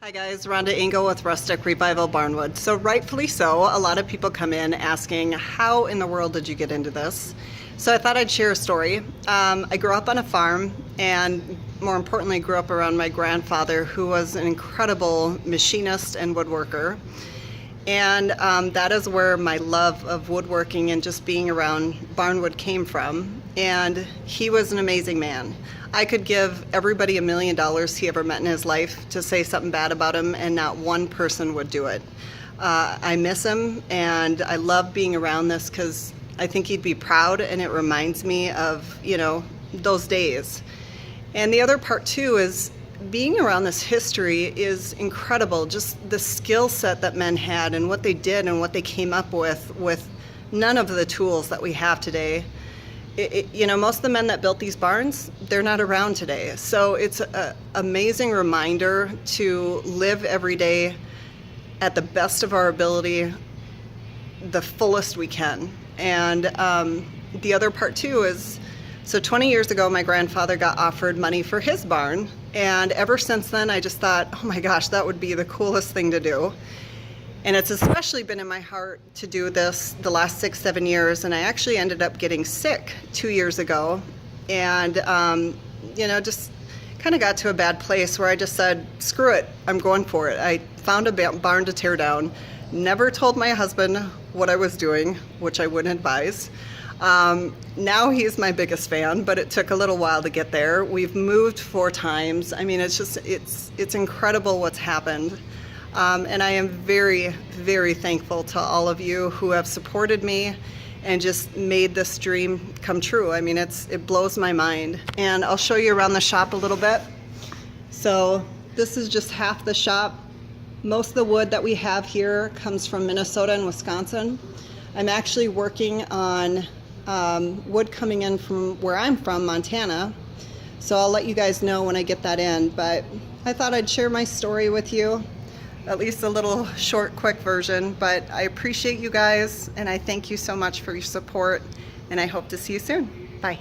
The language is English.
Hi guys, Rhonda Engle with Rustic Revival Barnwood. So rightfully so, a lot of people come in asking, how in the world did you get into this? So I thought I'd share a story. I grew up on a farm, and more importantly grew up around my grandfather, who was an incredible machinist and woodworker. And that is where my love of woodworking and just being around Barnwood came from. And he was an amazing man. I could give everybody $1 million he ever met in his life to say something bad about him, and not one person would do it. I miss him, and I love being around this because I think he'd be proud, and it reminds me of, those days. And the other part too is being around this history is incredible. Just the skill set that men had and what they did and what they came up with none of the tools that we have today. Most of the men that built these barns, they're not around today. So it's an amazing reminder to live every day at the best of our ability, the fullest we can. And the other part too is, so 20 years ago, my grandfather got offered money for his barn. And ever since then, I just thought, oh my gosh, that would be the coolest thing to do. And it's especially been in my heart to do this the last 6-7 years. And I actually ended up getting sick 2 years ago. And, just kind of got to a bad place where I just said, screw it, I'm going for it. I found a barn to tear down. Never told my husband what I was doing, which I wouldn't advise. Now he's my biggest fan, but it took a little while to get there. We've moved 4 times. I mean, it's incredible what's happened. And I am very, very thankful to all of you who have supported me and just made this dream come true. I mean, it blows my mind. And I'll show you around the shop a little bit. So this is just half the shop. Most of the wood that we have here comes from Minnesota and Wisconsin. I'm actually working on wood coming in from where I'm from, Montana. So I'll let you guys know when I get that in. But I thought I'd share my story with you. At least a little short, quick version, but I appreciate you guys, and I thank you so much for your support, and I hope to see you soon. Bye.